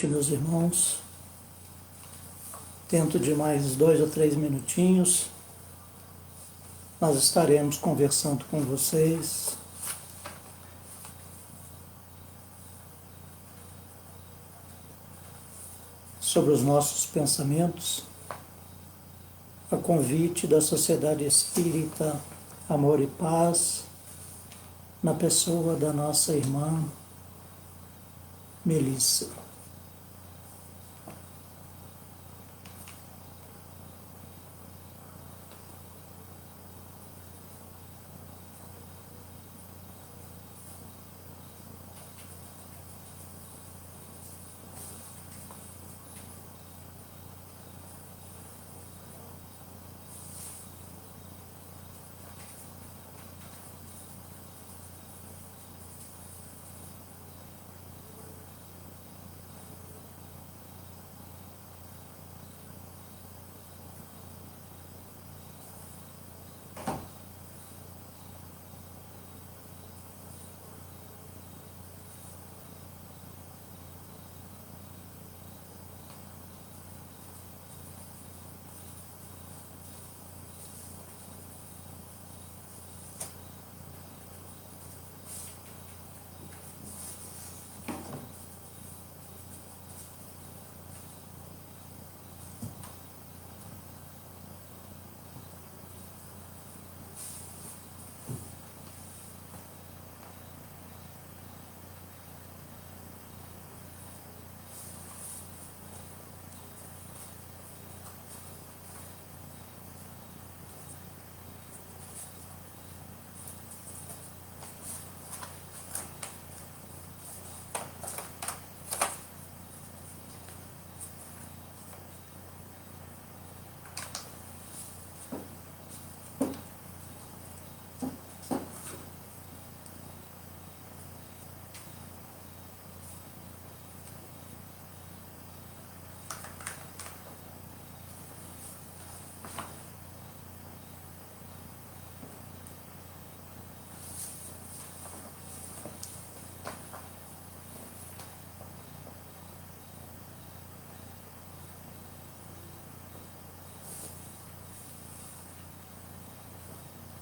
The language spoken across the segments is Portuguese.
noite, meus irmãos. Dentro de mais 2 ou 3 minutinhos, nós estaremos conversando com vocês sobre os nossos pensamentos, a convite da Sociedade Espírita Amor e Paz, na pessoa da nossa irmã Melissa.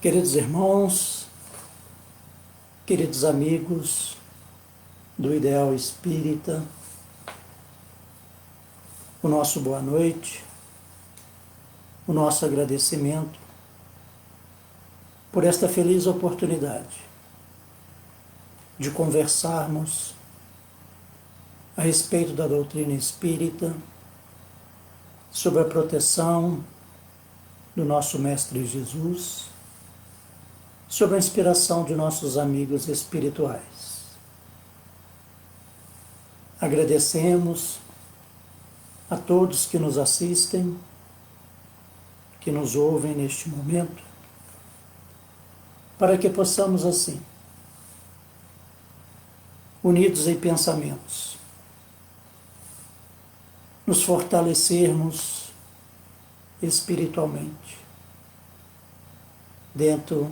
Queridos irmãos, queridos amigos do Ideal Espírita, o nosso boa noite, o nosso agradecimento por esta feliz oportunidade de conversarmos a respeito da doutrina espírita, sobre a proteção do nosso Mestre Jesus, sobre a inspiração de nossos amigos espirituais. Agradecemos a todos que nos assistem, que nos ouvem neste momento, para que possamos assim, unidos em pensamentos, nos fortalecermos espiritualmente dentro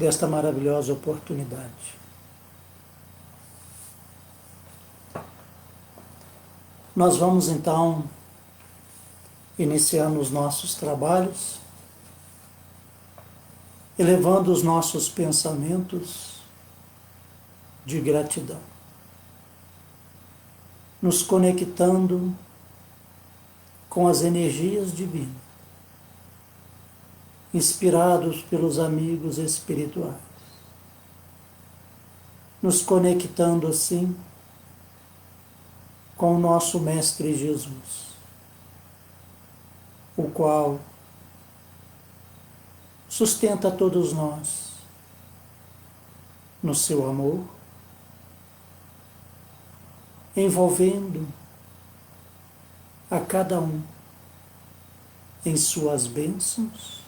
desta maravilhosa oportunidade. Nós vamos então iniciando os nossos trabalhos, elevando os nossos pensamentos de gratidão, nos conectando com as energias divinas, inspirados pelos amigos espirituais, nos conectando assim com o nosso Mestre Jesus, o qual sustenta todos nós no seu amor, envolvendo a cada um em suas bênçãos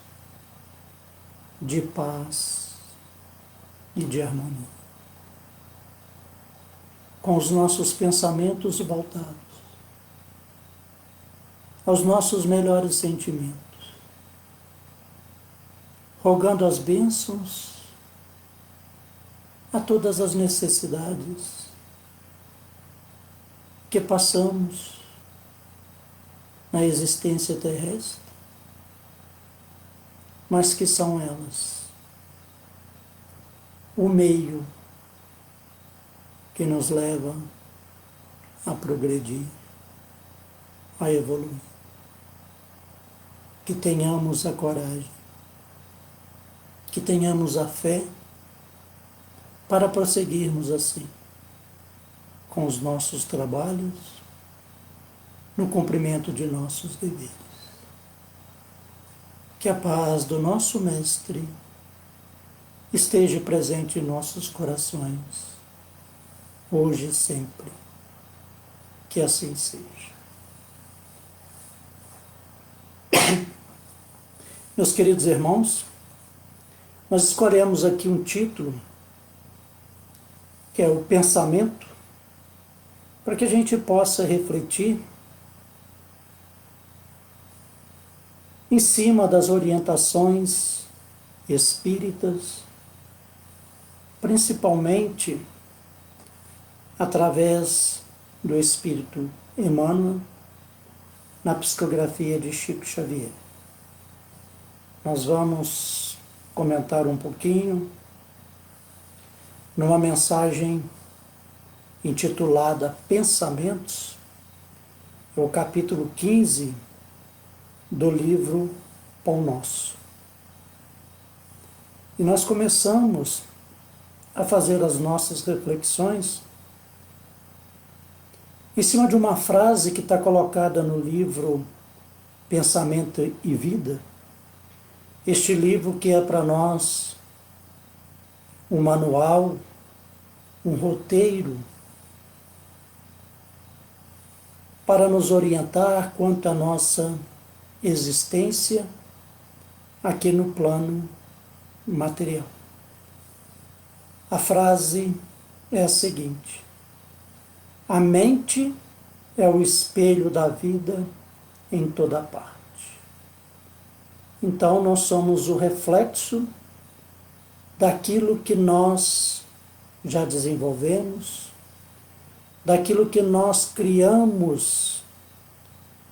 de paz e de harmonia, com os nossos pensamentos voltados aos nossos melhores sentimentos, rogando as bênçãos a todas as necessidades que passamos na existência terrestre, mas que são elas o meio que nos leva a progredir, a evoluir. Que tenhamos a coragem, que tenhamos a fé para prosseguirmos assim, com os nossos trabalhos, no cumprimento de nossos deveres. Que a paz do nosso Mestre esteja presente em nossos corações, hoje e sempre. Que assim seja. Meus queridos irmãos, nós escolhemos aqui um título, que é o pensamento, para que a gente possa refletir em cima das orientações espíritas, principalmente através do Espírito Emmanuel, na psicografia de Chico Xavier. Nós vamos comentar um pouquinho numa mensagem intitulada Pensamentos, o capítulo 15 do livro Pão Nosso. E nós começamos a fazer as nossas reflexões em cima de uma frase que está colocada no livro Pensamento e Vida, este livro que é para nós um manual, um roteiro, para nos orientar quanto à nossa existência aqui no plano material. A frase é a seguinte: a mente é o espelho da vida em toda parte. Então nós somos o reflexo daquilo que nós já desenvolvemos, daquilo que nós criamos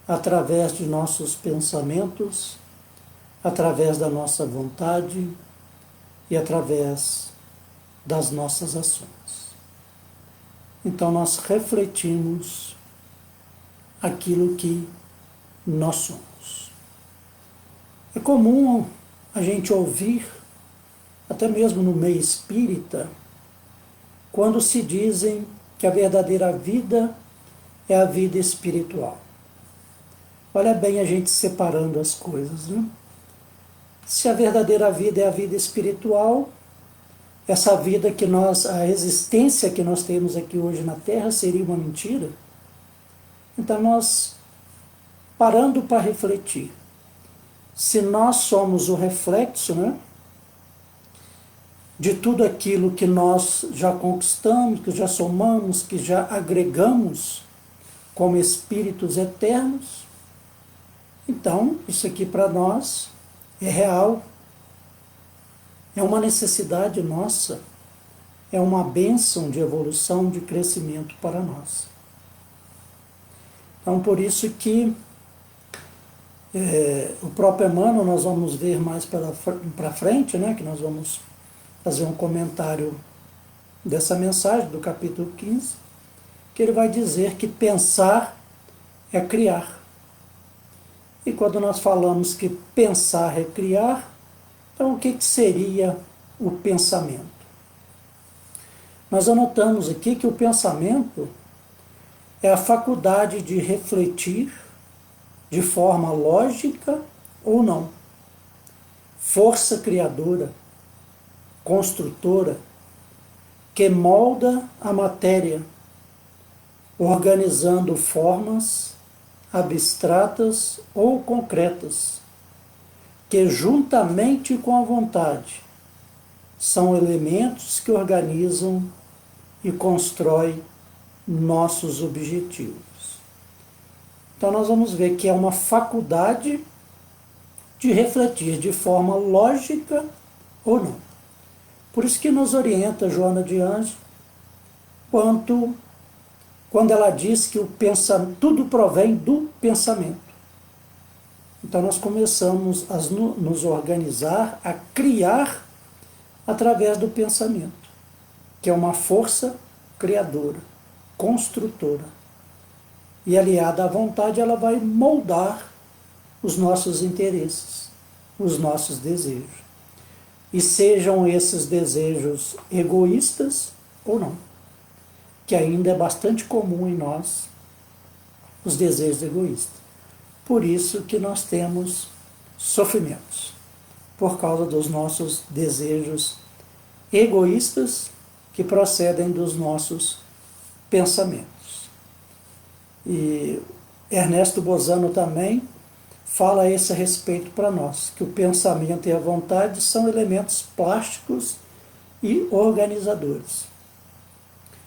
através de nossos pensamentos, através da nossa vontade e através das nossas ações. Então nós refletimos aquilo que nós somos. É comum a gente ouvir, até mesmo no meio espírita, quando se dizem que a verdadeira vida é a vida espiritual. Olha bem a gente separando as coisas, né? Se a verdadeira vida é a vida espiritual, essa vida que nós, a existência que nós temos aqui hoje na Terra seria uma mentira? Então nós, parando para refletir, se nós somos o reflexo, né, de tudo aquilo que nós já conquistamos, que já somamos, que já agregamos como espíritos eternos, então isso aqui para nós é real, é uma necessidade nossa, é uma bênção de evolução, de crescimento para nós. Então por isso que o próprio Emmanuel, nós vamos ver mais para frente, né, que nós vamos fazer um comentário dessa mensagem do capítulo 15, que ele vai dizer que pensar é criar. E quando nós falamos que pensar é criar, então o que seria o pensamento? Nós anotamos aqui que o pensamento é a faculdade de refletir de forma lógica ou não, força criadora, construtora, que molda a matéria, organizando formas abstratas ou concretas, que juntamente com a vontade são elementos que organizam e constroem nossos objetivos. Então nós vamos ver que é uma faculdade de refletir de forma lógica ou não. Por isso que nos orienta Joana de Ângeles quanto quando ela diz que tudo provém do pensamento. Então nós começamos a nos organizar, a criar através do pensamento, que é uma força criadora, construtora. E aliada à vontade, ela vai moldar os nossos interesses, os nossos desejos. E sejam esses desejos egoístas ou não, que ainda é bastante comum em nós, os desejos egoístas. Por isso que nós temos sofrimentos, por causa dos nossos desejos egoístas que procedem dos nossos pensamentos. E Ernesto Bozano também fala a esse respeito para nós, que o pensamento e a vontade são elementos plásticos e organizadores.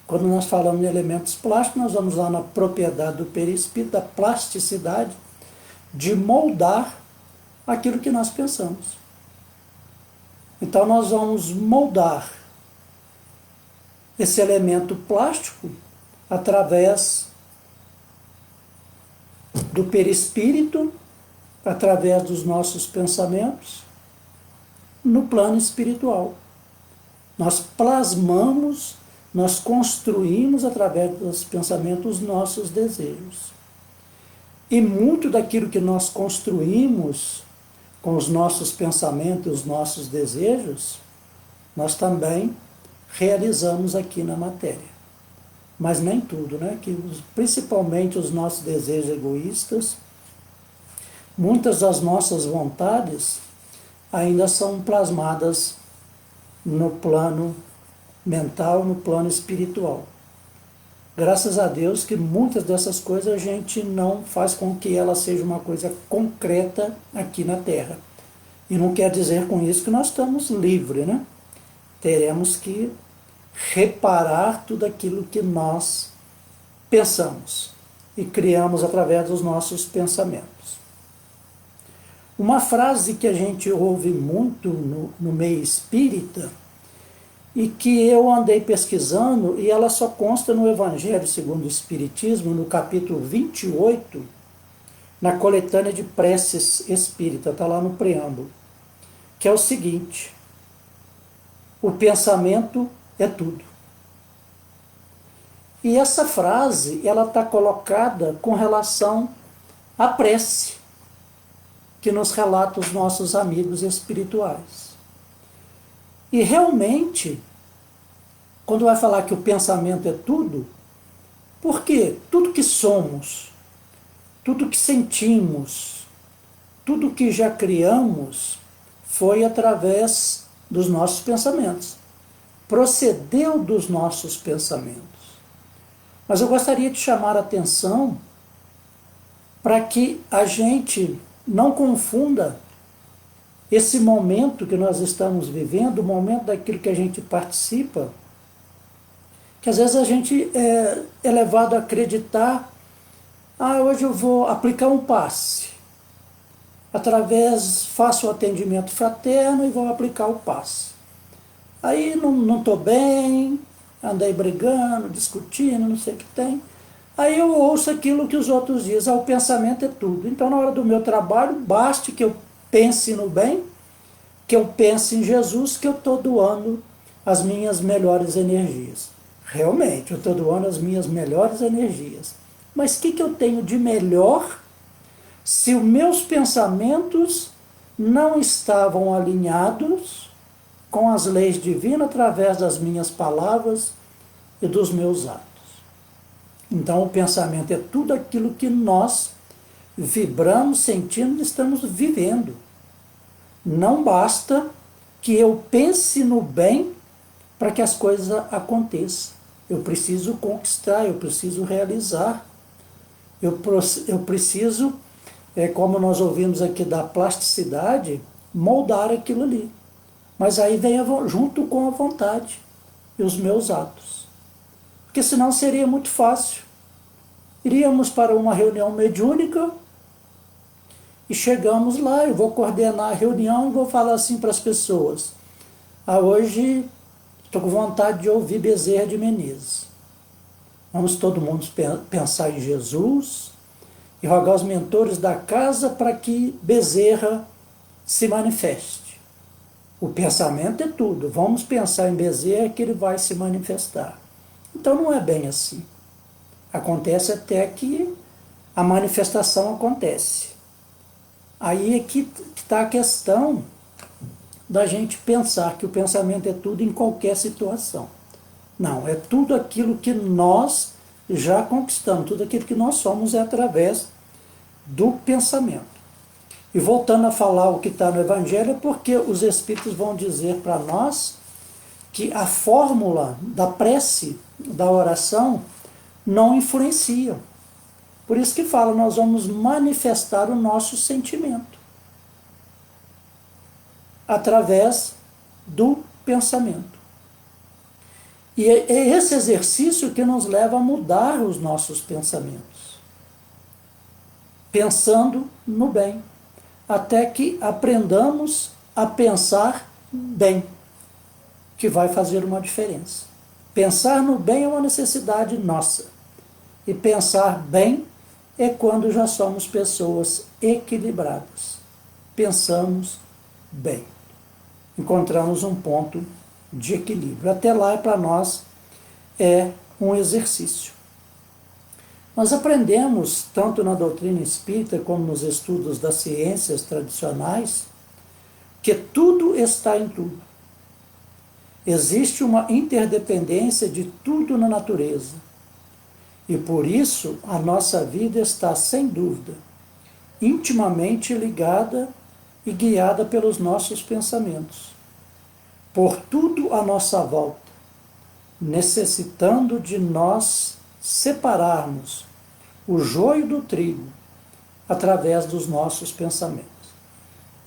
Quando nós falamos em elementos plásticos, nós vamos lá na propriedade do perispírito, da plasticidade, de moldar aquilo que nós pensamos. Então nós vamos moldar esse elemento plástico através do perispírito, através dos nossos pensamentos, no plano espiritual. Nós plasmamos, nós construímos através dos pensamentos os nossos desejos. E muito daquilo que nós construímos com os nossos pensamentos, os nossos desejos, nós também realizamos aqui na matéria. Mas nem tudo, né? Que principalmente os nossos desejos egoístas, muitas das nossas vontades ainda são plasmadas no plano mental, no plano espiritual. Graças a Deus que muitas dessas coisas a gente não faz com que ela seja uma coisa concreta aqui na Terra. E não quer dizer com isso que nós estamos livres, né? Teremos que reparar tudo aquilo que nós pensamos e criamos através dos nossos pensamentos. Uma frase que a gente ouve muito no meio espírita e que eu andei pesquisando, e ela só consta no Evangelho segundo o Espiritismo, no capítulo 28, na coletânea de preces espírita, está lá no preâmbulo, que é o seguinte: o pensamento é tudo. E essa frase, ela está colocada com relação à prece, que nos relata os nossos amigos espirituais. E realmente, quando vai falar que o pensamento é tudo, porque tudo que somos, tudo que sentimos, tudo que já criamos, foi através dos nossos pensamentos. Procedeu dos nossos pensamentos. Mas eu gostaria de chamar a atenção para que a gente não confunda esse momento que nós estamos vivendo, o momento daquilo que a gente participa, que às vezes a gente é levado a acreditar, hoje eu vou aplicar um passe, faço o atendimento fraterno e vou aplicar o passe. Aí não estou bem, andei brigando, discutindo, não sei o que tem. Aí eu ouço aquilo que os outros dizem, o pensamento é tudo. Então na hora do meu trabalho, baste que eu pense no bem, que eu pense em Jesus, que eu estou doando as minhas melhores energias. Realmente, eu estou doando as minhas melhores energias. Mas o que eu tenho de melhor se os meus pensamentos não estavam alinhados com as leis divinas através das minhas palavras e dos meus atos? Então o pensamento é tudo aquilo que nós vibramos, sentimos e estamos vivendo. Não basta que eu pense no bem para que as coisas aconteçam. Eu preciso conquistar, eu preciso realizar. Eu preciso, como nós ouvimos aqui da plasticidade, moldar aquilo ali. Mas aí vem junto com a vontade e os meus atos. Porque senão seria muito fácil. Iríamos para uma reunião mediúnica e chegamos lá, eu vou coordenar a reunião e vou falar assim para as pessoas: hoje estou com vontade de ouvir Bezerra de Menezes. Vamos todo mundo pensar em Jesus e rogar aos mentores da casa para que Bezerra se manifeste. O pensamento é tudo. Vamos pensar em Bezerra que ele vai se manifestar. Então não é bem assim. Acontece até que a manifestação acontece. Aí é que está a questão da gente pensar que o pensamento é tudo em qualquer situação. Não, é tudo aquilo que nós já conquistamos, tudo aquilo que nós somos é através do pensamento. E voltando a falar o que está no Evangelho, é porque os Espíritos vão dizer para nós que a fórmula da prece, da oração, não influencia. Por isso que fala, nós vamos manifestar o nosso sentimento através do pensamento. E é esse exercício que nos leva a mudar os nossos pensamentos. Pensando no bem, até que aprendamos a pensar bem, que vai fazer uma diferença. Pensar no bem é uma necessidade nossa. E pensar bem é quando já somos pessoas equilibradas. Pensamos bem. Encontramos um ponto de equilíbrio. Até lá, para nós, é um exercício. Nós aprendemos, tanto na doutrina espírita como nos estudos das ciências tradicionais, que tudo está em tudo. Existe uma interdependência de tudo na natureza. E por isso a nossa vida está, sem dúvida, intimamente ligada e guiada pelos nossos pensamentos. Por tudo à nossa volta, necessitando de nós separarmos o joio do trigo através dos nossos pensamentos.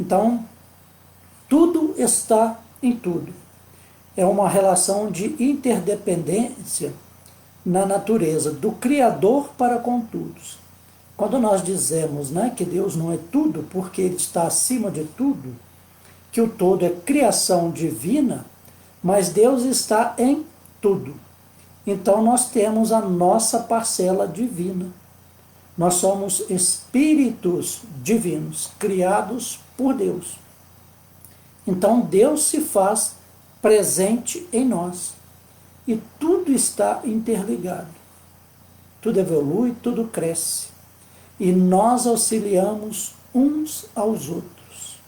Então, tudo está em tudo. É uma relação de interdependência na natureza, do Criador para com todos. Quando nós dizemos, que Deus não é tudo, porque Ele está acima de tudo, que o todo é criação divina, mas Deus está em tudo. Então nós temos a nossa parcela divina. Nós somos espíritos divinos, criados por Deus. Então Deus se faz presente em nós. E tudo está interligado. Tudo evolui, tudo cresce. E nós auxiliamos uns aos outros.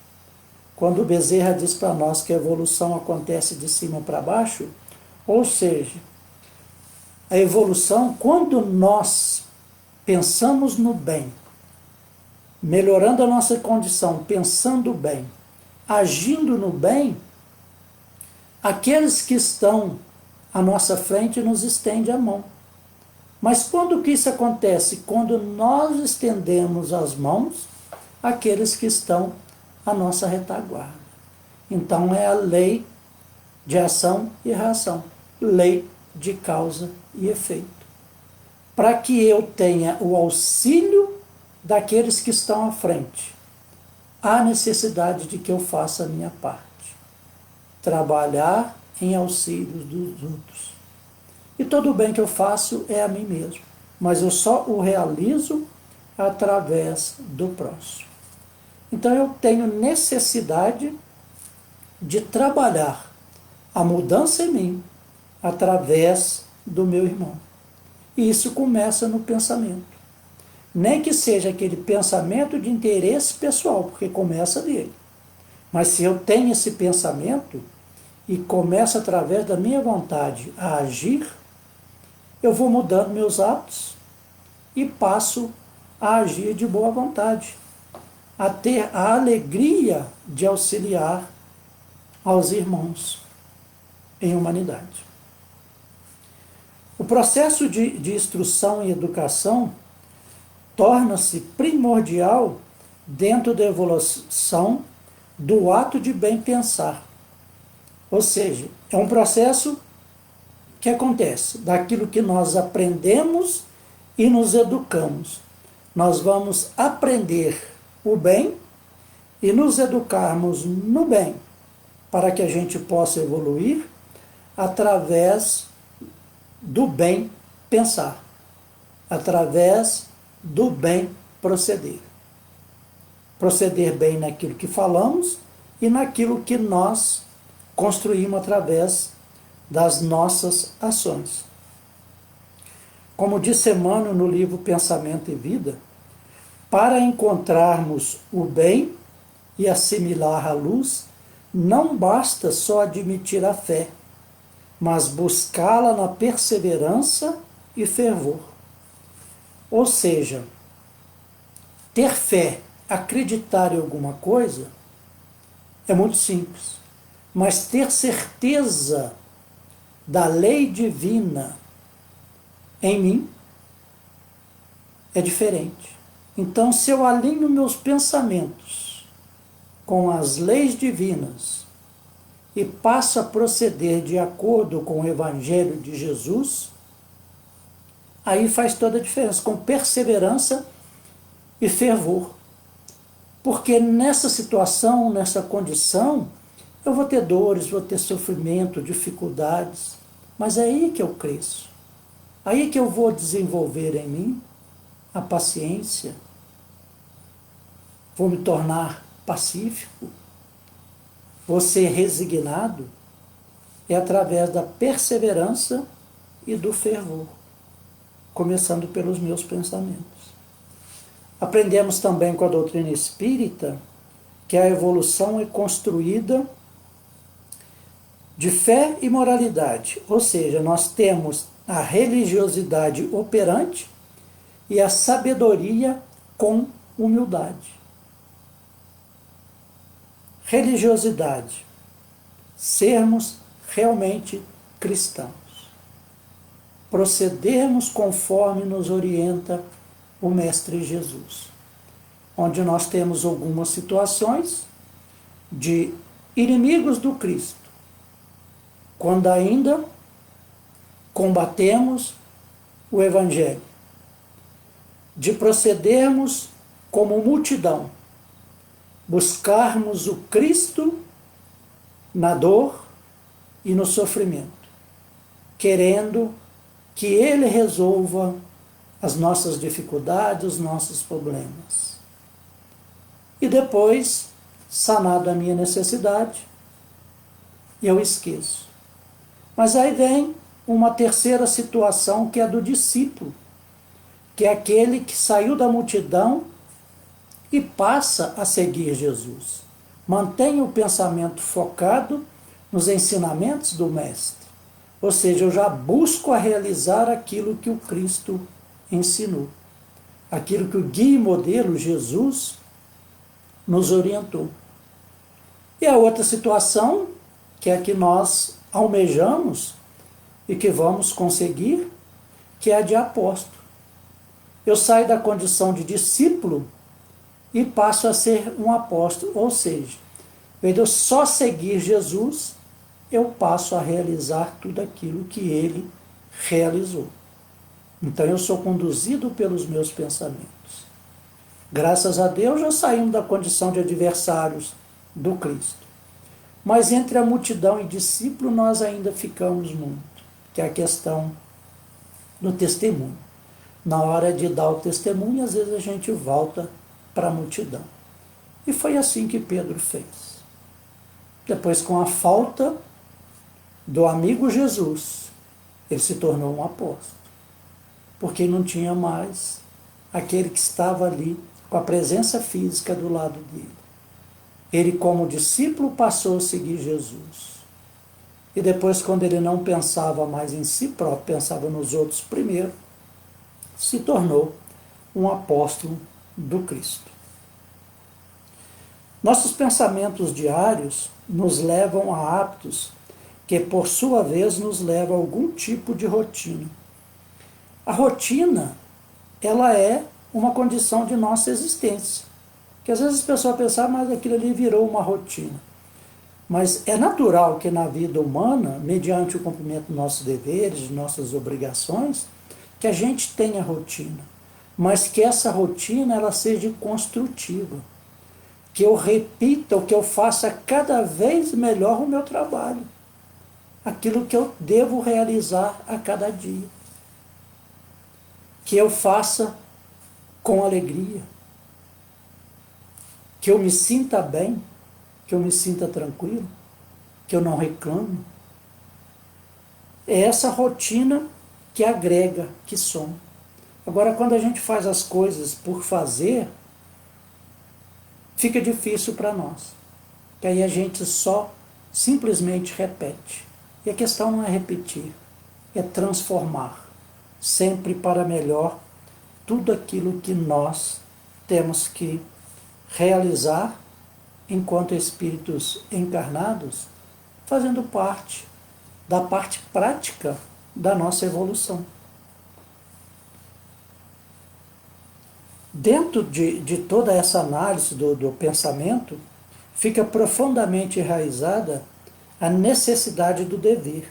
Quando Bezerra diz para nós que a evolução acontece de cima para baixo, ou seja, a evolução, quando nós pensamos no bem, melhorando a nossa condição, pensando bem, agindo no bem, aqueles que estão à nossa frente nos estende a mão. Mas quando que isso acontece? Quando nós estendemos as mãos àqueles que estão à nossa retaguarda. Então é a lei de ação e reação, lei de causa e efeito. Para que eu tenha o auxílio daqueles que estão à frente, há necessidade de que eu faça a minha parte. Trabalhar em auxílio dos outros. E todo o bem que eu faço é a mim mesmo, mas eu só o realizo através do próximo. Então eu tenho necessidade de trabalhar a mudança em mim através do meu irmão. E isso começa no pensamento. Nem que seja aquele pensamento de interesse pessoal, porque começa dele. Mas se eu tenho esse pensamento e começo através da minha vontade a agir, eu vou mudando meus atos e passo a agir de boa vontade, a ter a alegria de auxiliar aos irmãos em humanidade. O processo de instrução e educação torna-se primordial dentro da evolução do ato de bem pensar. Ou seja, é um processo que acontece daquilo que nós aprendemos e nos educamos. Nós vamos aprender o bem e nos educarmos no bem, para que a gente possa evoluir através do bem pensar, através do bem proceder. Proceder bem naquilo que falamos e naquilo que nós construímos através das nossas ações. Como disse Emmanuel no livro Pensamento e Vida, para encontrarmos o bem e assimilar a luz, não basta só admitir a fé, mas buscá-la na perseverança e fervor. Ou seja, ter fé, acreditar em alguma coisa, é muito simples. Mas ter certeza da lei divina em mim é diferente. Então, se eu alinho meus pensamentos com as leis divinas e passo a proceder de acordo com o Evangelho de Jesus, aí faz toda a diferença, com perseverança e fervor. Porque nessa situação, nessa condição, eu vou ter dores, vou ter sofrimento, dificuldades, mas é aí que eu cresço. Aí que eu vou desenvolver em mim a paciência, vou me tornar pacífico, vou ser resignado, é através da perseverança e do fervor, começando pelos meus pensamentos. Aprendemos também com a doutrina espírita que a evolução é construída de fé e moralidade, ou seja, nós temos a religiosidade operante e a sabedoria com humildade. Religiosidade, sermos realmente cristãos, procedermos conforme nos orienta o Mestre Jesus, onde nós temos algumas situações de inimigos do Cristo, quando ainda combatemos o Evangelho, de procedermos como multidão, buscarmos o Cristo na dor e no sofrimento, querendo que Ele resolva as nossas dificuldades, os nossos problemas. E depois, sanado a minha necessidade, eu esqueço. Mas aí vem uma terceira situação, que é a do discípulo, que é aquele que saiu da multidão e passa a seguir Jesus. Mantém o pensamento focado nos ensinamentos do Mestre. Ou seja, eu já busco a realizar aquilo que o Cristo ensinou. Aquilo que o guia e modelo Jesus nos orientou. E a outra situação, que é a que nós almejamos e que vamos conseguir, que é a de apóstolo. Eu saio da condição de discípulo e passo a ser um apóstolo, ou seja, em vez de eu só seguir Jesus, eu passo a realizar tudo aquilo que ele realizou. Então eu sou conduzido pelos meus pensamentos. Graças a Deus já saímos da condição de adversários do Cristo. Mas entre a multidão e discípulo nós ainda ficamos muito, que é a questão do testemunho. Na hora de dar o testemunho, às vezes a gente volta para a multidão. E foi assim que Pedro fez. Depois, com a falta do amigo Jesus, ele se tornou um apóstolo, porque não tinha mais aquele que estava ali com a presença física do lado dele. Ele, como discípulo, passou a seguir Jesus. E depois, quando ele não pensava mais em si próprio, pensava nos outros primeiro, se tornou um apóstolo do Cristo. Nossos pensamentos diários nos levam a hábitos que, por sua vez, nos levam a algum tipo de rotina. A rotina, ela é uma condição de nossa existência. Que às vezes as pessoas pensam, mas aquilo ali virou uma rotina. Mas é natural que na vida humana, mediante o cumprimento dos nossos deveres, de nossas obrigações, que a gente tenha rotina. Mas que essa rotina ela seja construtiva. Que eu repita, o que eu faça cada vez melhor o meu trabalho. Aquilo que eu devo realizar a cada dia. que eu faça com alegria, que eu me sinta bem, que eu me sinta tranquilo, que eu não reclame. É essa rotina que agrega, que soma. Agora, quando a gente faz as coisas por fazer, fica difícil para nós. Que aí a gente só simplesmente repete. E a questão não é repetir, é transformar, sempre para melhor, tudo aquilo que nós temos que realizar enquanto espíritos encarnados, fazendo parte da parte prática da nossa evolução. Dentro de toda essa análise do pensamento, fica profundamente enraizada a necessidade do dever.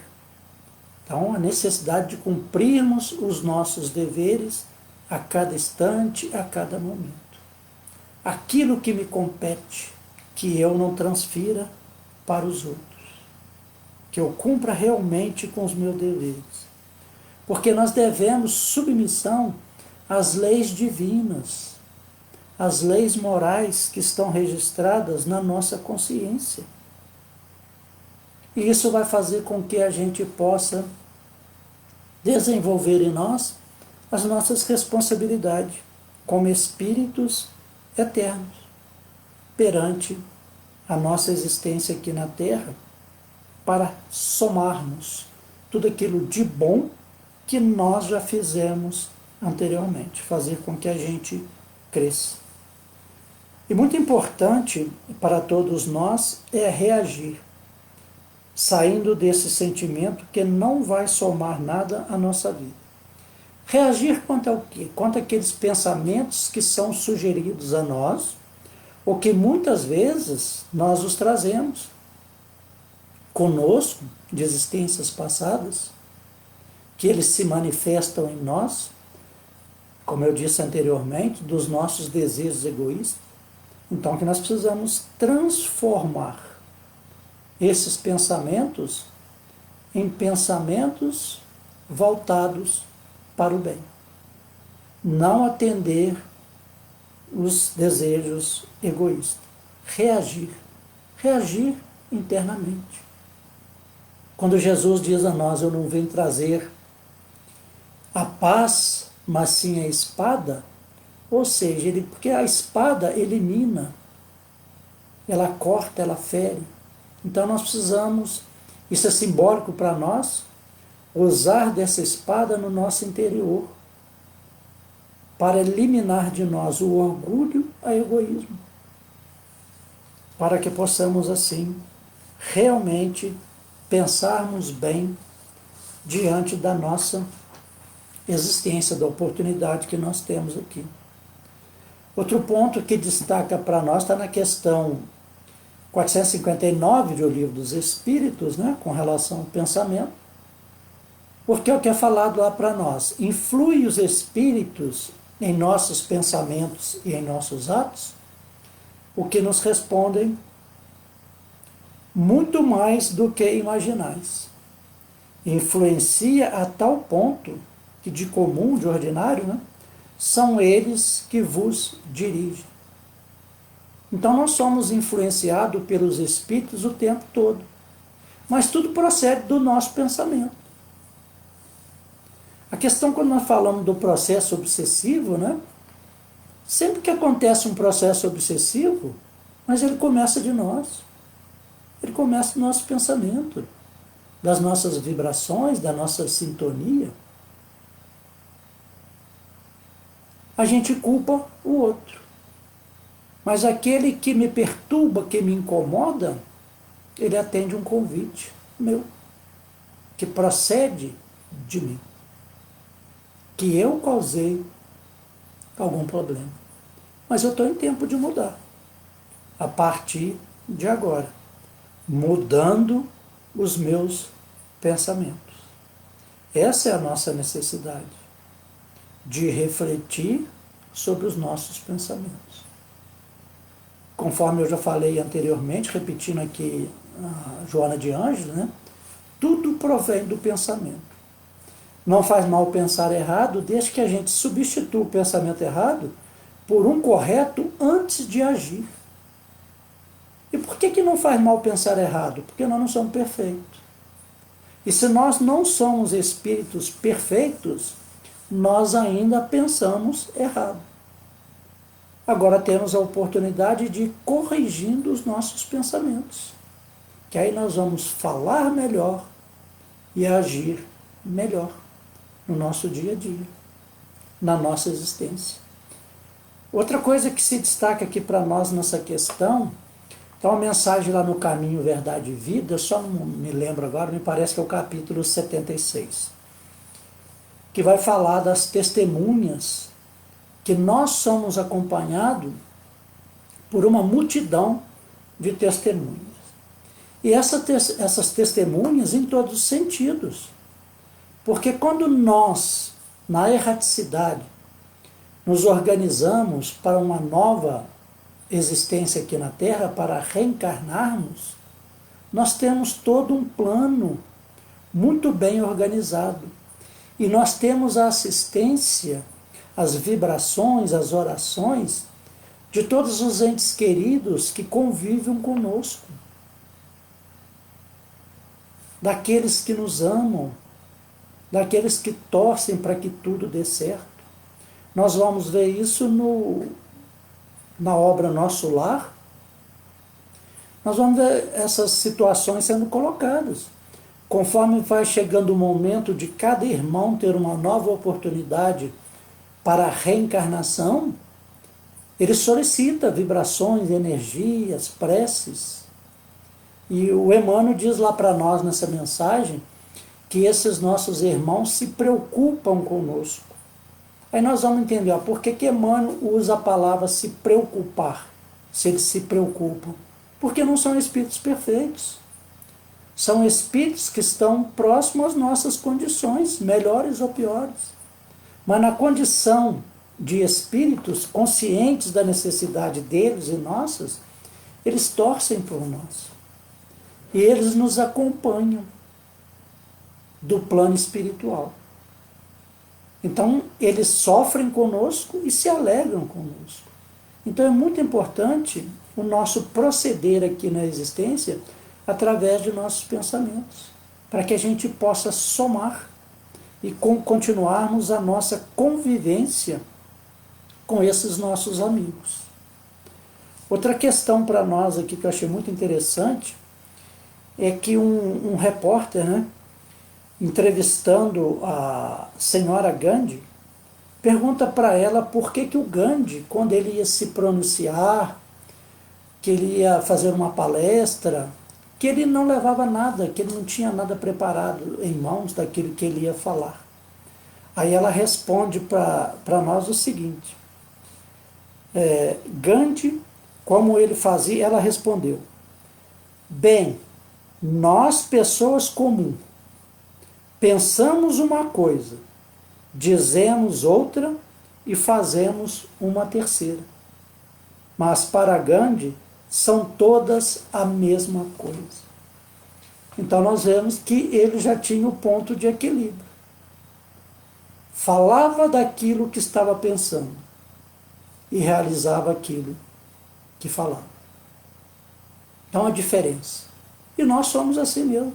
Então, a necessidade de cumprirmos os nossos deveres a cada instante, a cada momento. Aquilo que me compete, que eu não transfira para os outros. Que eu cumpra realmente com os meus deveres. Porque nós devemos submissão às leis divinas, às leis morais que estão registradas na nossa consciência. E isso vai fazer com que a gente possa desenvolver em nós as nossas responsabilidades como espíritos eternos perante a nossa existência aqui na Terra, para somarmos tudo aquilo de bom que nós já fizemos anteriormente, fazer com que a gente cresça. E muito importante para todos nós é reagir, saindo desse sentimento que não vai somar nada à nossa vida. Reagir quanto ao quê? Quanto àqueles pensamentos que são sugeridos a nós, ou que muitas vezes nós os trazemos conosco, de existências passadas, que eles se manifestam em nós, como eu disse anteriormente, dos nossos desejos egoístas. Então, que nós precisamos transformar esses pensamentos em pensamentos voltados para o bem. Não atender os desejos egoístas. Reagir. Reagir internamente. Quando Jesus diz a nós, eu não vim trazer a paz, mas sim a espada, ou seja, porque a espada elimina, ela corta, ela fere. Então nós precisamos, isso é simbólico para nós, usar dessa espada no nosso interior, para eliminar de nós o orgulho e o egoísmo, para que possamos assim realmente pensarmos bem diante da nossa existência, da oportunidade que nós temos aqui. Outro ponto que destaca para nós está na questão 459 do Livro dos Espíritos, né, com relação ao pensamento, porque é o que é falado lá para nós. Influi os espíritos em nossos pensamentos e em nossos atos, o que nos respondem muito mais do que imaginais. Influencia a tal ponto que de comum, de ordinário, né, são eles que vos dirigem. Então nós somos influenciados pelos espíritos o tempo todo. Mas tudo procede do nosso pensamento. A questão, quando nós falamos do processo obsessivo, né, sempre que acontece um processo obsessivo, mas ele começa de nós. Ele começa do nosso pensamento, das nossas vibrações, da nossa sintonia. A gente culpa o outro. Mas aquele que me perturba, que me incomoda, ele atende um convite meu, que procede de mim, que eu causei algum problema. Mas eu estou em tempo de mudar, a partir de agora, mudando os meus pensamentos. Essa é a nossa necessidade, de refletir sobre os nossos pensamentos. Conforme eu já falei anteriormente, repetindo aqui a Joana de Ângeles, né, tudo provém do pensamento. Não faz mal pensar errado, desde que a gente substitua o pensamento errado por um correto antes de agir. E por que não faz mal pensar errado? Porque nós não somos perfeitos. E se nós não somos espíritos perfeitos, nós ainda pensamos errado. Agora temos a oportunidade de ir corrigindo os nossos pensamentos. Que aí nós vamos falar melhor e agir melhor no nosso dia a dia, na nossa existência. Outra coisa que se destaca aqui para nós nessa questão, tem uma mensagem lá no Caminho, Verdade e Vida, eu só não me lembro agora, me parece que é o capítulo 76, que vai falar das testemunhas, que nós somos acompanhados por uma multidão de testemunhas. E essas testemunhas em todos os sentidos. Porque quando nós, na erraticidade, nos organizamos para uma nova existência aqui na Terra, para reencarnarmos, nós temos todo um plano muito bem organizado. E nós temos a assistência, as vibrações, as orações de todos os entes queridos que convivem conosco. Daqueles que nos amam, daqueles que torcem para que tudo dê certo. Nós vamos ver isso na obra Nosso Lar. Nós vamos ver essas situações sendo colocadas. Conforme vai chegando o momento de cada irmão ter uma nova oportunidade para a reencarnação, ele solicita vibrações, energias, preces. E o Emmanuel diz lá para nós nessa mensagem que esses nossos irmãos se preocupam conosco. Aí nós vamos entender por que Emmanuel usa a palavra se preocupar, se eles se preocupam. Porque não são espíritos perfeitos. São espíritos que estão próximos às nossas condições, melhores ou piores. Mas na condição de espíritos conscientes da necessidade deles e nossas, eles torcem por nós. E eles nos acompanham do plano espiritual. Então, eles sofrem conosco e se alegram conosco. Então, é muito importante o nosso proceder aqui na existência através de nossos pensamentos, para que a gente possa somar e continuarmos a nossa convivência com esses nossos amigos. Outra questão para nós aqui que eu achei muito interessante é que um repórter, entrevistando a senhora Gandhi, pergunta para ela por que o Gandhi, quando ele ia se pronunciar, que ele ia fazer uma palestra, que ele não levava nada, que ele não tinha nada preparado em mãos daquilo que ele ia falar. Aí ela responde para nós o seguinte, Gandhi, como ele fazia, ela respondeu, bem, nós, pessoas comuns, pensamos uma coisa, dizemos outra e fazemos uma terceira. Mas para Gandhi, são todas a mesma coisa. Então nós vemos que ele já tinha o ponto de equilíbrio. Falava daquilo que estava pensando e realizava aquilo que falava. Então a diferença. E nós somos assim mesmo.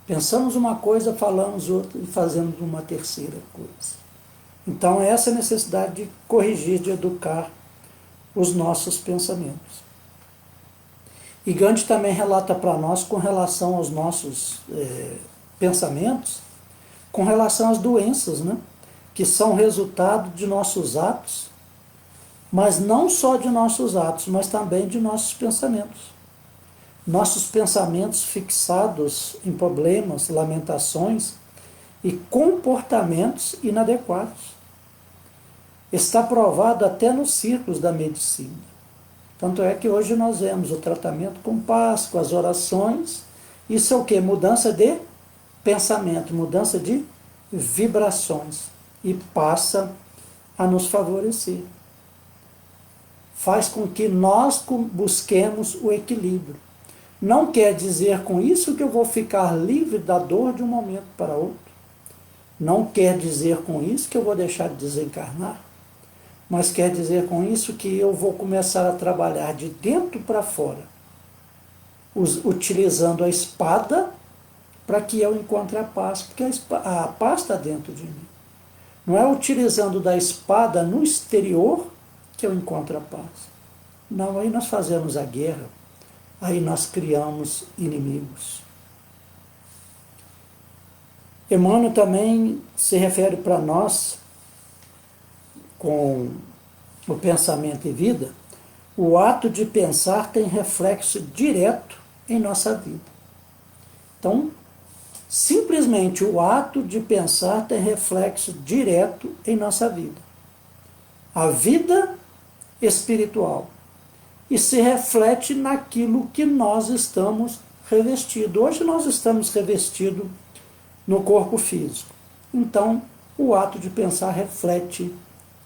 Pensamos uma coisa, falamos outra e fazemos uma terceira coisa. Então essa é a necessidade de corrigir, de educar os nossos pensamentos. E Gandhi também relata para nós com relação aos nossos pensamentos, com relação às doenças, que são resultado de nossos atos, mas não só de nossos atos, mas também de nossos pensamentos. Nossos pensamentos fixados em problemas, lamentações e comportamentos inadequados. Está provado até nos círculos da medicina. Tanto é que hoje nós vemos o tratamento com paz, com as orações. Isso é o quê? Mudança de pensamento, mudança de vibrações. E passa a nos favorecer. Faz com que nós busquemos o equilíbrio. Não quer dizer com isso que eu vou ficar livre da dor de um momento para outro. Não quer dizer com isso que eu vou deixar de desencarnar, mas quer dizer com isso que eu vou começar a trabalhar de dentro para fora, utilizando a espada para que eu encontre a paz, porque a paz está dentro de mim. Não é utilizando da espada no exterior que eu encontro a paz. Não, aí nós fazemos a guerra, aí nós criamos inimigos. Emmanuel também se refere para nós, com o pensamento e vida, o ato de pensar tem reflexo direto em nossa vida. Então, simplesmente o ato de pensar tem reflexo direto em nossa vida. A vida espiritual. E se reflete naquilo que nós estamos revestidos. Hoje nós estamos revestidos no corpo físico. Então, o ato de pensar reflete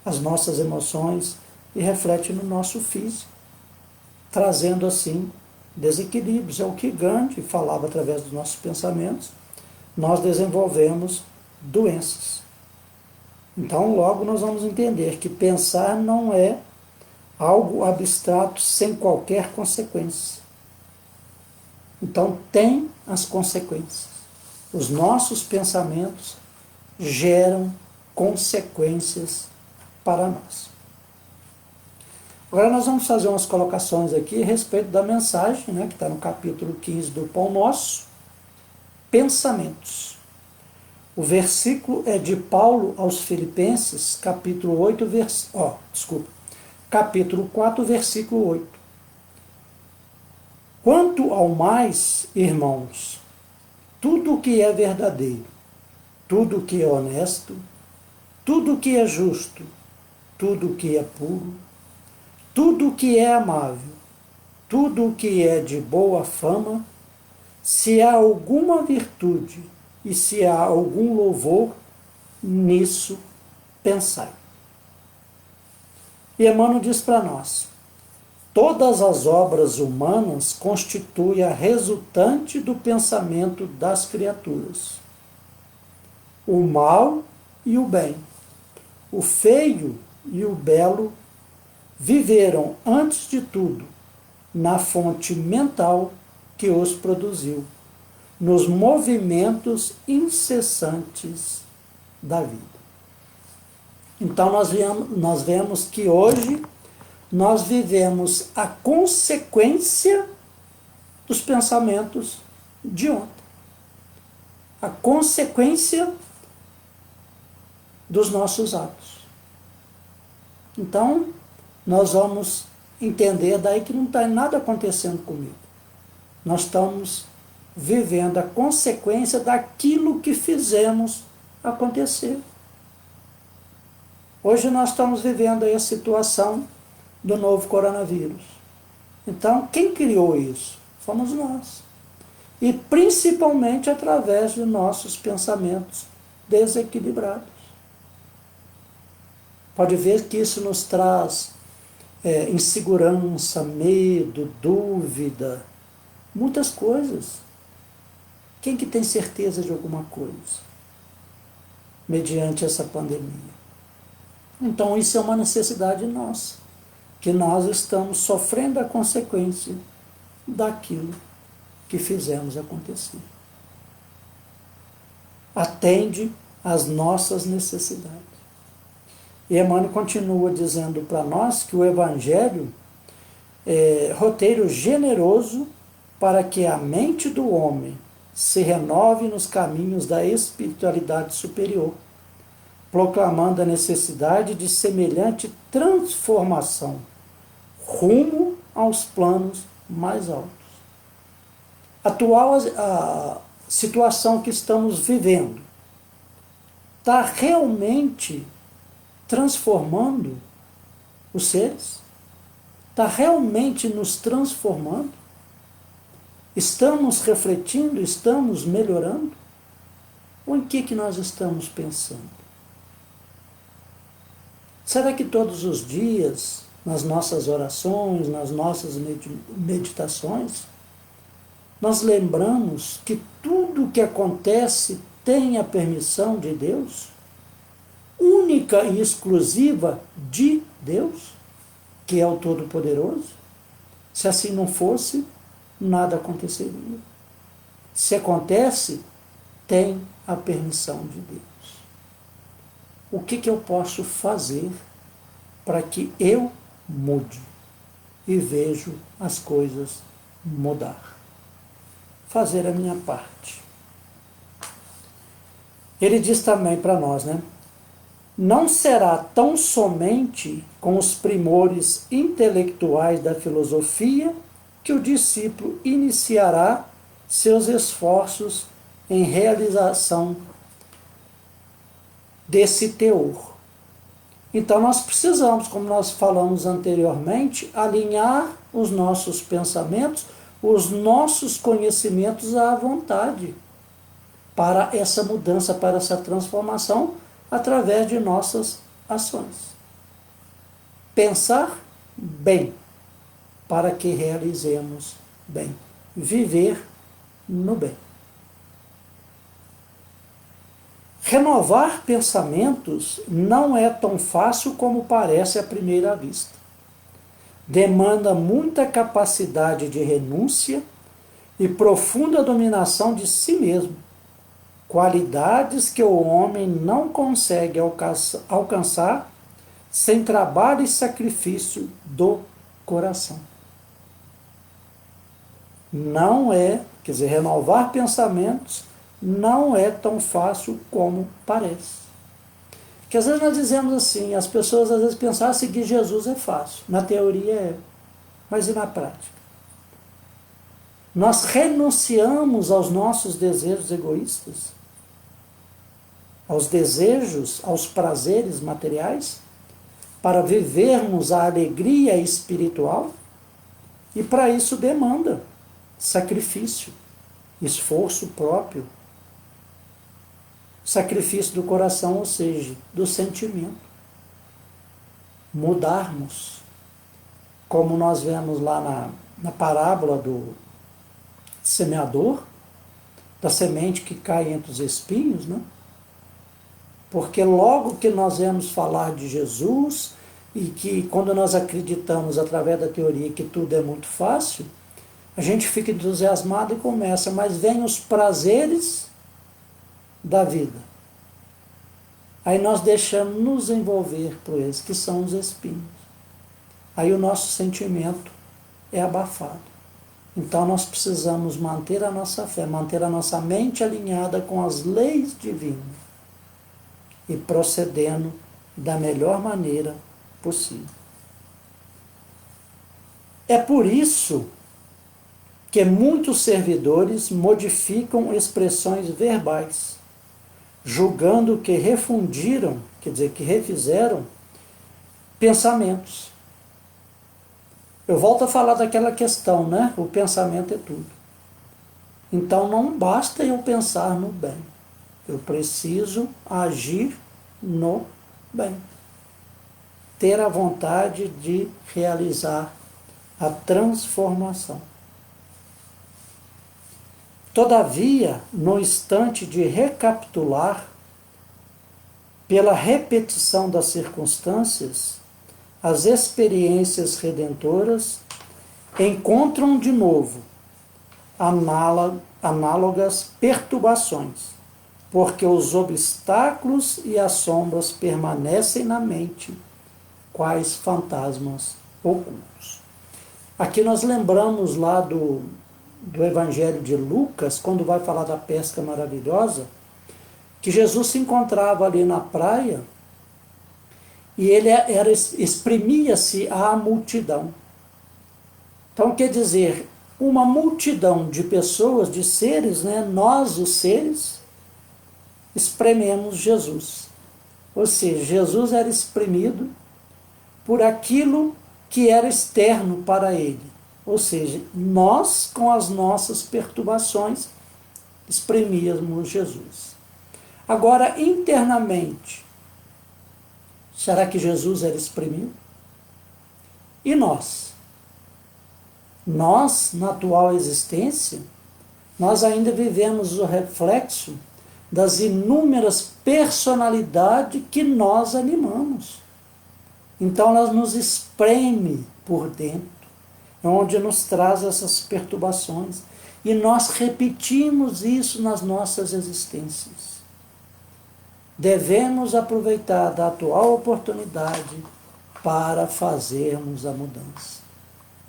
as nossas emoções e reflete no nosso físico, trazendo assim desequilíbrios. É o que Gandhi falava através dos nossos pensamentos. Nós desenvolvemos doenças. Então, logo nós vamos entender que pensar não é algo abstrato sem qualquer consequência. Então, tem as consequências. Os nossos pensamentos geram consequências para nós. Agora nós vamos fazer umas colocações aqui a respeito da mensagem, que está no capítulo 15 do Pão Nosso, pensamentos. O versículo é de Paulo aos Filipenses, capítulo 4, versículo 8. Quanto ao mais, irmãos, tudo o que é verdadeiro, tudo o que é honesto, tudo o que é justo, tudo o que é puro, tudo o que é amável, tudo o que é de boa fama, se há alguma virtude e se há algum louvor, nisso pensai. E Emmanuel diz para nós, todas as obras humanas constituem a resultante do pensamento das criaturas. O mal e o bem, o feio e o belo viveram, antes de tudo, na fonte mental que os produziu, nos movimentos incessantes da vida. Então nós vemos que hoje nós vivemos a consequência dos pensamentos de ontem. A consequência dos nossos atos. Então, nós vamos entender daí que não está nada acontecendo comigo. Nós estamos vivendo a consequência daquilo que fizemos acontecer. Hoje nós estamos vivendo aí a situação do novo coronavírus. Então, quem criou isso? Fomos nós. E principalmente através de nossos pensamentos desequilibrados. Pode ver que isso nos traz insegurança, medo, dúvida, muitas coisas. Quem que tem certeza de alguma coisa? Mediante essa pandemia. Então isso é uma necessidade nossa, que nós estamos sofrendo a consequência daquilo que fizemos acontecer. Atende às nossas necessidades. E Emmanuel continua dizendo para nós que o Evangelho é roteiro generoso para que a mente do homem se renove nos caminhos da espiritualidade superior, proclamando a necessidade de semelhante transformação rumo aos planos mais altos. A situação que estamos vivendo está realmente transformando os seres? Está realmente nos transformando? Estamos refletindo? Estamos melhorando? Ou em que nós estamos pensando? Será que todos os dias, nas nossas orações, nas nossas meditações, nós lembramos que tudo o que acontece tem a permissão de Deus? Única e exclusiva de Deus, que é o Todo-Poderoso? Se assim não fosse, nada aconteceria. Se acontece, tem a permissão de Deus. O que eu posso fazer para que eu mude e vejo as coisas mudar? Fazer a minha parte. Ele diz também para nós, né? Não será tão somente com os primores intelectuais da filosofia que o discípulo iniciará seus esforços em realização desse teor. Então nós precisamos, como nós falamos anteriormente, alinhar os nossos pensamentos, os nossos conhecimentos à vontade para essa mudança, para essa transformação através de nossas ações. Pensar bem para que realizemos bem. Viver no bem. Renovar pensamentos não é tão fácil como parece à primeira vista. Demanda muita capacidade de renúncia e profunda dominação de si mesmo, qualidades que o homem não consegue alcançar sem trabalho e sacrifício do coração. Não é, quer dizer, renovar pensamentos não é tão fácil como parece. Porque às vezes nós dizemos assim, as pessoas às vezes pensam, seguir Jesus é fácil. Na teoria é, mas e na prática? Nós renunciamos aos nossos desejos egoístas, aos desejos, aos prazeres materiais, para vivermos a alegria espiritual, e para isso demanda sacrifício, esforço próprio, sacrifício do coração, ou seja, do sentimento. Mudarmos, como nós vemos lá na parábola do semeador, da semente que cai entre os espinhos, né? Porque logo que nós vamos falar de Jesus, e que quando nós acreditamos através da teoria que tudo é muito fácil, a gente fica entusiasmado e começa, mas vem os prazeres da vida. Aí nós deixamos nos envolver por eles, que são os espinhos. Aí o nosso sentimento é abafado. Então nós precisamos manter a nossa fé, manter a nossa mente alinhada com as leis divinas e procedendo da melhor maneira possível. É por isso que muitos servidores modificam expressões verbais, julgando que refundiram, quer dizer, que refizeram pensamentos. Eu volto a falar daquela questão, né? O pensamento é tudo. Então não basta eu pensar no bem. Eu preciso agir no bem. Ter a vontade de realizar a transformação. Todavia, no instante de recapitular, pela repetição das circunstâncias, as experiências redentoras encontram de novo análogas perturbações, porque os obstáculos e as sombras permanecem na mente, quais fantasmas ocultos. Aqui nós lembramos lá do Evangelho de Lucas, quando vai falar da pesca maravilhosa, que Jesus se encontrava ali na praia e ele exprimia-se à multidão. Então quer dizer, uma multidão de pessoas, de seres, né, nós os seres, esprememos Jesus. Ou seja, Jesus era exprimido por aquilo que era externo para ele. Ou seja, nós, com as nossas perturbações, exprimíamos Jesus. Agora, internamente, será que Jesus era exprimido? E nós? Nós, na atual existência, nós ainda vivemos o reflexo das inúmeras personalidades que nós animamos. Então elas nos espreme por dentro, é onde nos traz essas perturbações. E nós repetimos isso nas nossas existências. Devemos aproveitar da atual oportunidade para fazermos a mudança.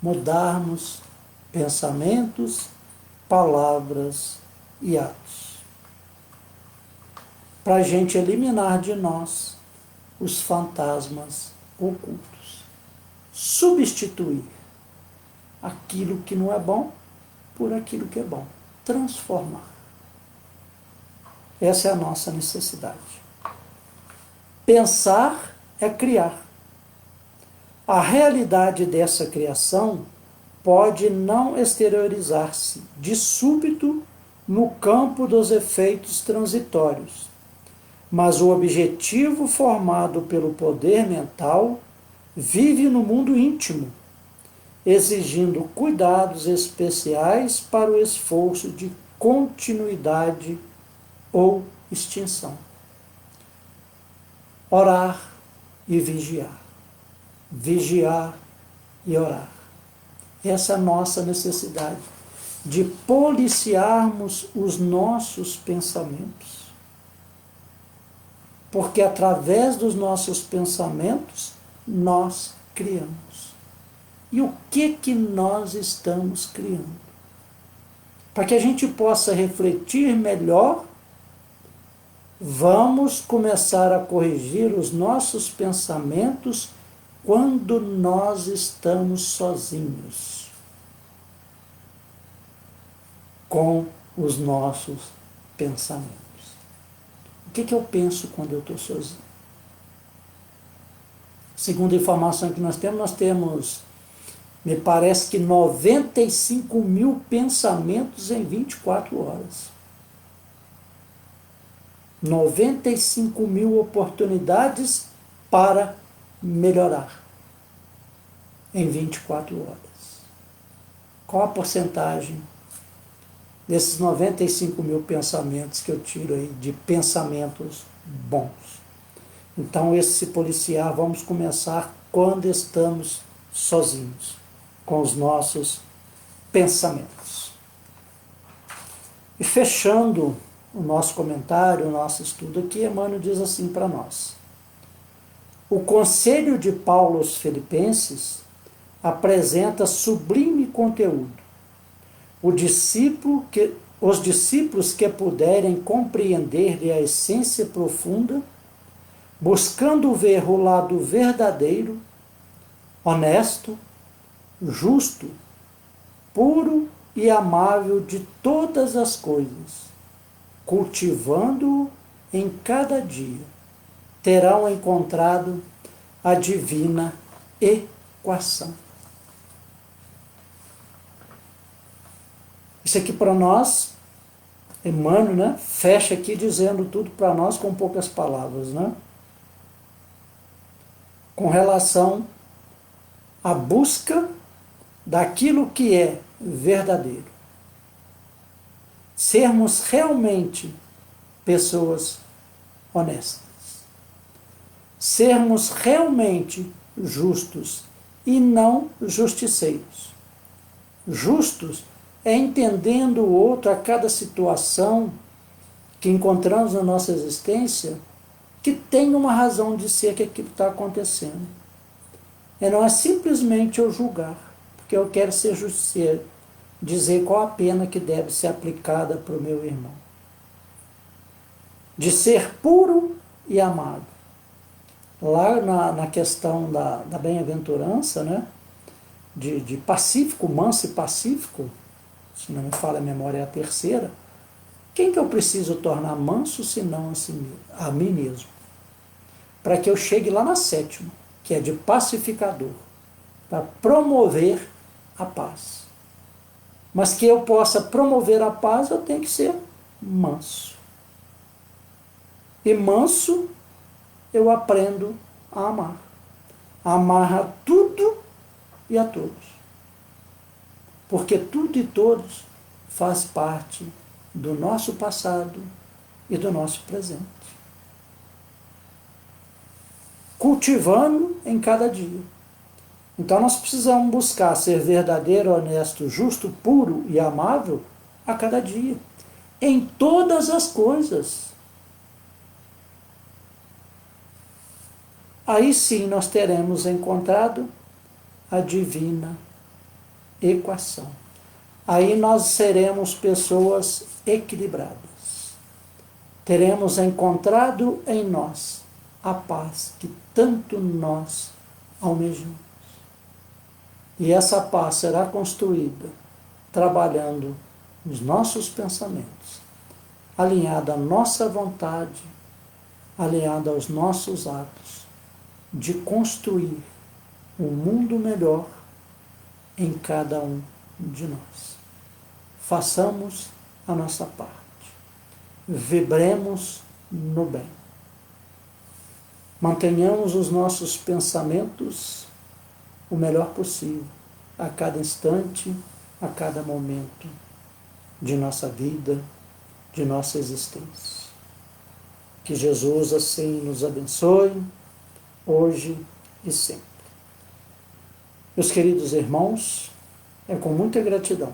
Mudarmos pensamentos, palavras e atos. Para a gente eliminar de nós os fantasmas ocultos. Substituir aquilo que não é bom por aquilo que é bom. Transformar. Essa é a nossa necessidade. Pensar é criar. A realidade dessa criação pode não exteriorizar-se de súbito no campo dos efeitos transitórios, mas o objetivo formado pelo poder mental vive no mundo íntimo, exigindo cuidados especiais para o esforço de continuidade ou extinção. Orar e vigiar. Vigiar e orar. Essa é a nossa necessidade de policiarmos os nossos pensamentos. Porque através dos nossos pensamentos nós criamos. E o que nós estamos criando? Para que a gente possa refletir melhor, vamos começar a corrigir os nossos pensamentos quando nós estamos sozinhos com os nossos pensamentos. O que eu penso quando eu estou sozinho? Segundo a informação que nós temos, me parece que 95 mil pensamentos em 24 horas. 95 mil oportunidades para melhorar em 24 horas. Qual a porcentagem desses 95 mil pensamentos que eu tiro aí de pensamentos bons? Então, esse policiar, vamos começar quando estamos sozinhos, com os nossos pensamentos. E fechando o nosso comentário, o nosso estudo aqui, Emmanuel diz assim para nós: o conselho de Paulo aos Filipenses apresenta sublime conteúdo. Os discípulos que puderem compreender-lhe a essência profunda, buscando ver o lado verdadeiro, honesto, justo, puro e amável de todas as coisas, cultivando-o em cada dia, terão encontrado a divina equação. Isso aqui para nós, Emmanuel, né, fecha aqui dizendo tudo para nós com poucas palavras, né? Com relação à busca daquilo que é verdadeiro. Sermos realmente pessoas honestas. Sermos realmente justos e não justiceiros. Justos é entendendo o outro a cada situação que encontramos na nossa existência, que tem uma razão de ser que aquilo está acontecendo. E não é simplesmente eu julgar, porque eu quero ser justiceiro, dizer qual a pena que deve ser aplicada para o meu irmão. De ser puro e amado. Lá na questão da bem-aventurança, né, de pacífico, manso e pacífico, se não me falha a memória, é a terceira. Quem que eu preciso tornar manso, senão a mim mesmo? Para que eu chegue lá na sétima, que é de pacificador, para promover a paz. Mas que eu possa promover a paz, eu tenho que ser manso. E manso, eu aprendo a amar. Amar a tudo e a todos. Porque tudo e todos faz parte do nosso passado, e do nosso presente. Cultivando em cada dia. Então nós precisamos buscar ser verdadeiro, honesto, justo, puro e amável a cada dia. Em todas as coisas. Aí sim nós teremos encontrado a divina equação. Aí nós seremos pessoas equilibradas. Teremos encontrado em nós a paz que tanto nós almejamos. E essa paz será construída trabalhando nos nossos pensamentos, alinhada à nossa vontade, alinhada aos nossos atos, de construir um mundo melhor em cada um de nós. Façamos a nossa parte. Vibremos no bem. Mantenhamos os nossos pensamentos o melhor possível, a cada instante, a cada momento de nossa vida, de nossa existência. Que Jesus assim nos abençoe, hoje e sempre. Meus queridos irmãos, é com muita gratidão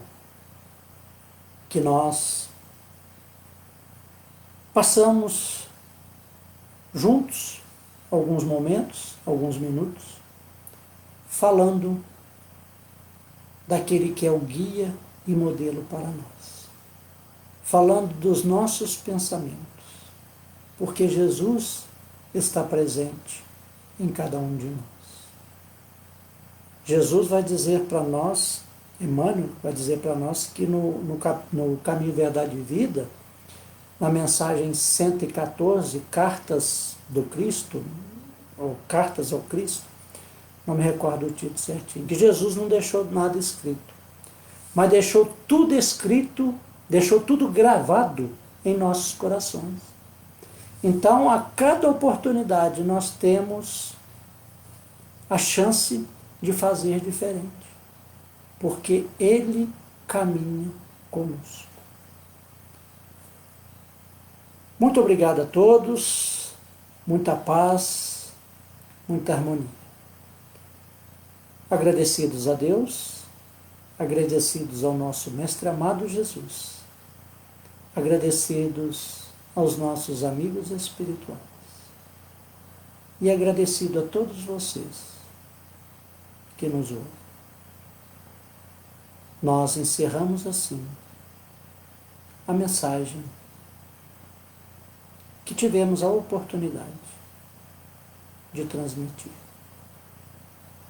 que nós passamos juntos alguns momentos, alguns minutos, falando daquele que é o guia e modelo para nós. Falando dos nossos pensamentos, porque Jesus está presente em cada um de nós. Jesus vai dizer para nós, Emmanuel vai dizer para nós que no Caminho, Verdade e Vida, na mensagem 114, Cartas do Cristo, ou Cartas ao Cristo, não me recordo o título certinho, que Jesus não deixou nada escrito, mas deixou tudo escrito, deixou tudo gravado em nossos corações. Então, a cada oportunidade, nós temos a chance de fazer diferente, porque Ele caminha conosco. Muito obrigado a todos, muita paz, muita harmonia. Agradecidos a Deus, agradecidos ao nosso Mestre amado Jesus, agradecidos aos nossos amigos espirituais e agradecido a todos vocês que nos ouvem. Nós encerramos assim a mensagem que tivemos a oportunidade de transmitir,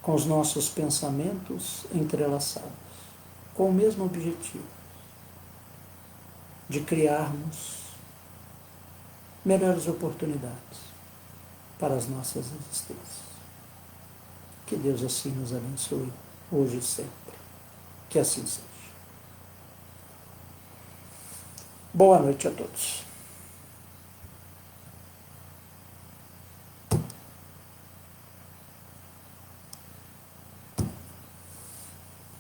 com os nossos pensamentos entrelaçados, com o mesmo objetivo de criarmos melhores oportunidades para as nossas existências. Que Deus assim nos abençoe, hoje e sempre. Que assim seja. Boa noite a todos.